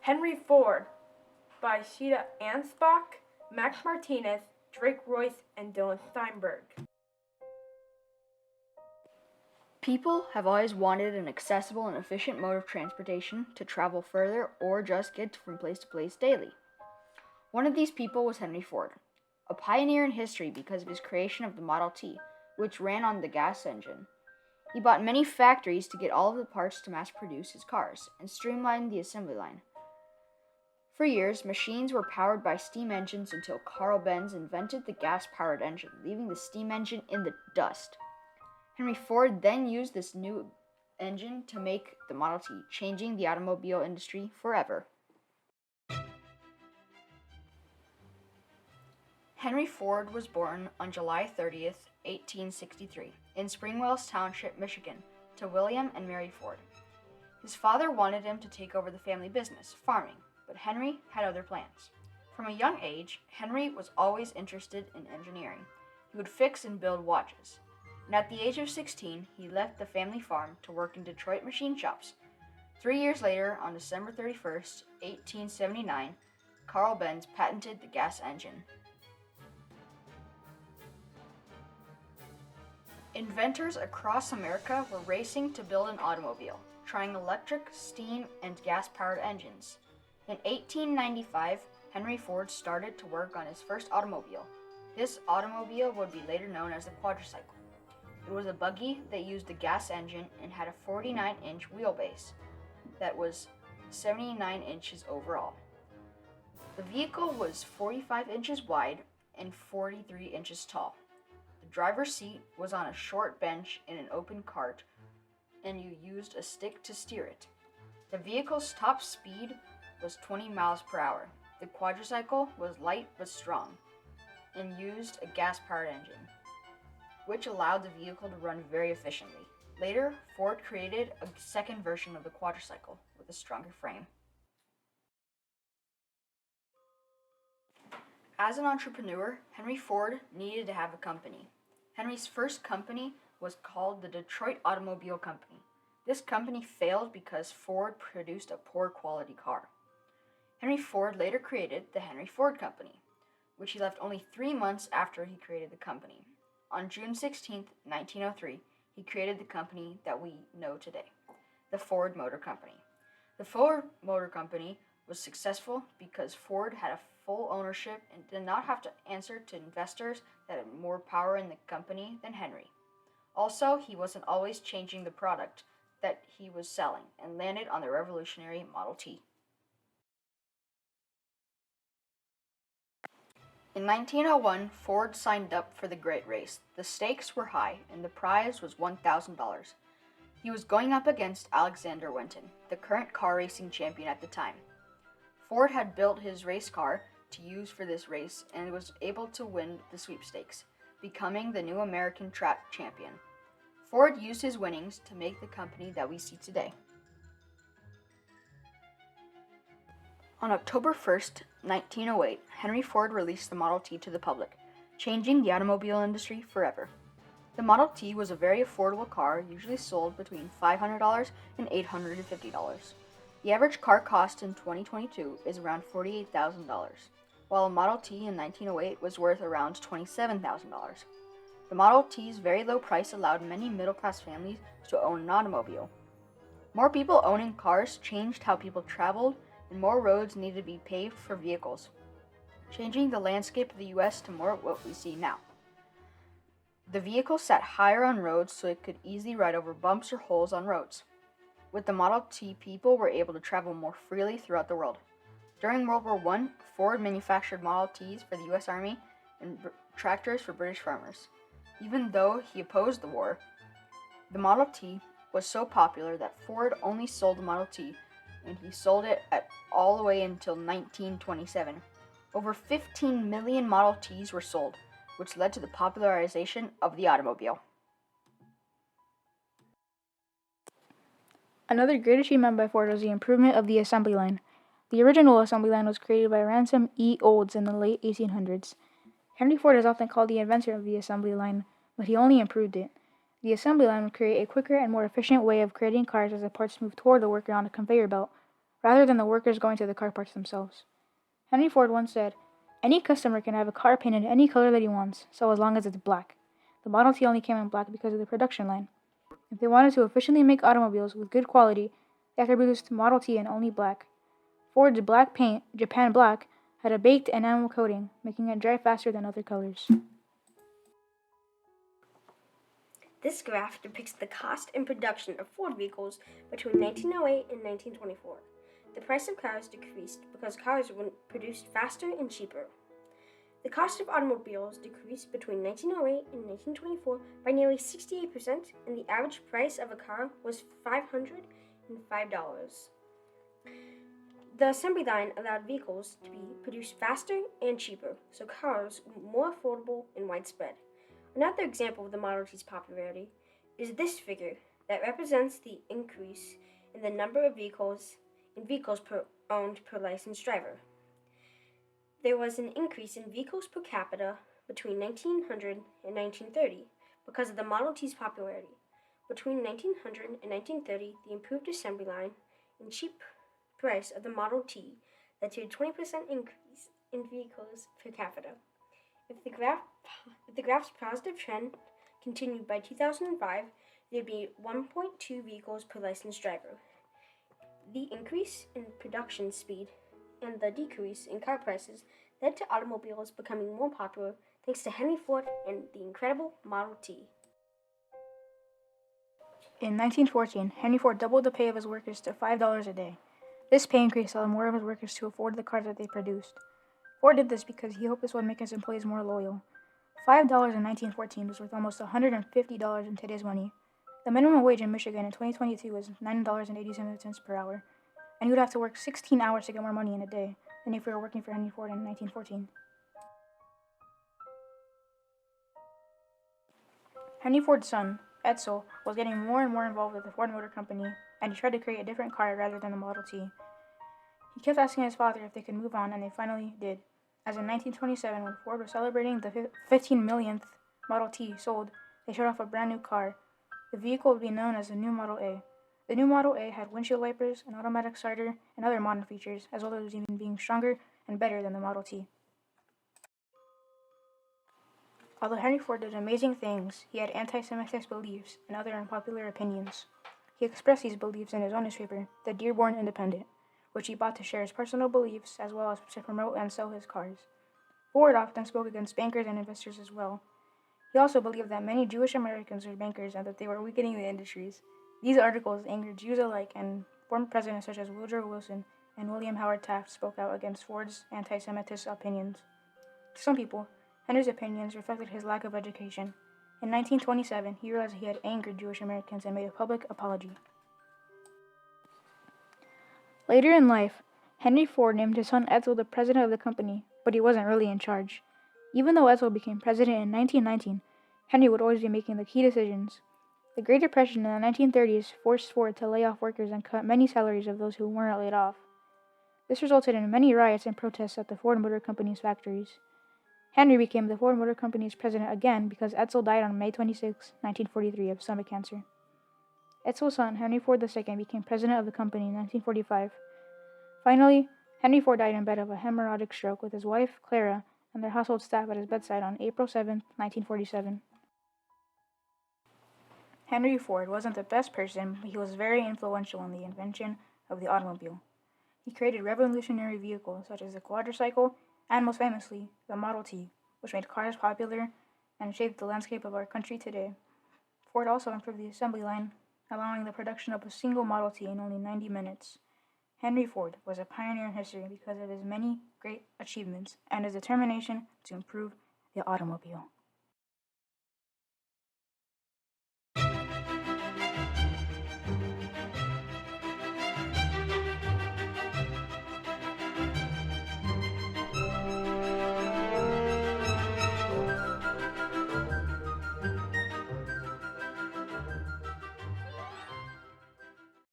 Henry Ford by Sheeta Ansbach, Max Martinez, Drake Royce, and Dylan Steinberg. People have always wanted an accessible and efficient mode of transportation to travel further or just get from place to place daily. One of these people was Henry Ford, a pioneer in history because of his creation of the Model T, which ran on the gas engine. He bought many factories to get all of the parts to mass produce his cars and streamline the assembly line. For years, machines were powered by steam engines until Carl Benz invented the gas-powered engine, leaving the steam engine in the dust. Henry Ford then used this new engine to make the Model T, changing the automobile industry forever. Henry Ford was born on July 30th, 1863, in Springwells Township, Michigan, to William and Mary Ford. His father wanted him to take over the family business, farming, but Henry had other plans. From a young age, Henry was always interested in engineering. He would fix and build watches. And at the age of 16, he left the family farm to work in Detroit machine shops. 3 years later, on December 31st, 1879, Carl Benz patented the gas engine. Inventors across America were racing to build an automobile, trying electric, steam, and gas-powered engines. In 1895, Henry Ford started to work on his first automobile. This automobile would be later known as the quadricycle. It was a buggy that used a gas engine and had a 49-inch wheelbase that was 79 inches overall. The vehicle was 45 inches wide and 43 inches tall. The driver's seat was on a short bench in an open cart, and you used a stick to steer it. The vehicle's top speed was 20 miles per hour. The quadricycle was light but strong and used a gas-powered engine, which allowed the vehicle to run very efficiently. Later, Ford created a second version of the quadricycle with a stronger frame. As an entrepreneur, Henry Ford needed to have a company. Henry's first company was called the Detroit Automobile Company. This company failed because Ford produced a poor quality car. Henry Ford later created the Henry Ford Company, which he left only 3 months after he created the company. On June 16, 1903, he created the company that we know today, the Ford Motor Company. The Ford Motor Company was successful because Ford had a full ownership and did not have to answer to investors that had more power in the company than Henry. Also, he wasn't always changing the product that he was selling and landed on the revolutionary Model T. In 1901, Ford signed up for the Great Race. The stakes were high, and the prize was $1,000. He was going up against Alexander Winton, the current car racing champion at the time. Ford had built his race car to use for this race and was able to win the sweepstakes, becoming the new American track champion. Ford used his winnings to make the company that we see today. On October 1st, 1908, Henry Ford released the Model T to the public, changing the automobile industry forever. The Model T was a very affordable car, usually sold between $500 and $850. The average car cost in 2022 is around $48,000, while a Model T in 1908 was worth around $27,000. The Model T's very low price allowed many middle-class families to own an automobile. More people owning cars changed how people traveled, and more roads needed to be paved for vehicles, changing the landscape of the U.S. to more what we see now. The vehicle sat higher on roads so it could easily ride over bumps or holes on roads. With the Model T, people were able to travel more freely throughout the world. During World War I, Ford manufactured Model Ts for the U.S. Army and tractors for British farmers. Even though he opposed the war, the Model T was so popular that Ford only sold the Model T, and he sold it all the way until 1927. Over 15 million Model Ts were sold, which led to the popularization of the automobile. Another great achievement by Ford was the improvement of the assembly line. The original assembly line was created by Ransom E. Olds in the late 1800s. Henry Ford is often called the inventor of the assembly line, but he only improved it. The assembly line would create a quicker and more efficient way of creating cars as the parts moved toward the worker on a conveyor belt. rather than the workers going to the car parts themselves. Henry Ford once said, "Any customer can have a car painted any color that he wants, so as long as it's black." The Model T only came in black because of the production line. If they wanted to efficiently make automobiles with good quality, they had to produce the Model T in only black. Ford's black paint, Japan Black, had a baked enamel coating, making it dry faster than other colors. This graph depicts the cost and production of Ford vehicles between 1908 and 1924. The price of cars decreased because cars were produced faster and cheaper. The cost of automobiles decreased between 1908 and 1924 by nearly 68%, and the average price of a car was $505. The assembly line allowed vehicles to be produced faster and cheaper, so cars were more affordable and widespread. Another example of the Model T's popularity is this figure that represents the increase in the number of vehicles owned per licensed driver. There was an increase in vehicles per capita between 1900 and 1930 because of the Model T's popularity. Between 1900 and 1930, the improved assembly line and cheap price of the Model T led to a 20% increase in vehicles per capita. If the graph's positive trend continued by 2005, there would be 1.2 vehicles per licensed driver. The increase in production speed and the decrease in car prices led to automobiles becoming more popular thanks to Henry Ford and the incredible Model T. In 1914, Henry Ford doubled the pay of his workers to $5 a day. This pay increase allowed more of his workers to afford the cars that they produced. Ford did this because he hoped this would make his employees more loyal. $5 in 1914 was worth almost $150 in today's money. The minimum wage in Michigan in 2022 was $9.87 per hour, and you would have to work 16 hours to get more money in a day than if you were working for Henry Ford in 1914. Henry Ford's son, Edsel, was getting more and more involved with the Ford Motor Company, and he tried to create a different car rather than the Model T. He kept asking his father if they could move on, and they finally did. As in 1927, when Ford was celebrating the 15 millionth Model T sold, they showed off a brand new car. The vehicle would be known as the new Model A. The new Model A had windshield wipers, an automatic starter, and other modern features, as well as even being stronger and better than the Model T. Although Henry Ford did amazing things, he had anti-Semitic beliefs and other unpopular opinions. He expressed these beliefs in his own newspaper, the Dearborn Independent, which he bought to share his personal beliefs as well as to promote and sell his cars. Ford often spoke against bankers and investors as well. He also believed that many Jewish Americans were bankers and that they were weakening the industries. These articles angered Jews alike, and former presidents such as Woodrow Wilson and William Howard Taft spoke out against Ford's anti-Semitist opinions. To some people, Henry's opinions reflected his lack of education. In 1927, he realized he had angered Jewish Americans and made a public apology. Later in life, Henry Ford named his son Edsel the president of the company, but he wasn't really in charge. Even though Edsel became president in 1919, Henry would always be making the key decisions. The Great Depression in the 1930s forced Ford to lay off workers and cut many salaries of those who weren't laid off. This resulted in many riots and protests at the Ford Motor Company's factories. Henry became the Ford Motor Company's president again because Edsel died on May 26, 1943 of stomach cancer. Edsel's son, Henry Ford II, became president of the company in 1945. Finally, Henry Ford died in bed of a hemorrhagic stroke with his wife, Clara, and their household staff at his bedside on April 7, 1947. Henry Ford wasn't the best person, but he was very influential in the invention of the automobile. He created revolutionary vehicles such as the quadricycle and, most famously, the Model T, which made cars popular and shaped the landscape of our country today. Ford also improved the assembly line, allowing the production of a single Model T in only 90 minutes. Henry Ford was a pioneer in history because of his many great achievements and his determination to improve the automobile.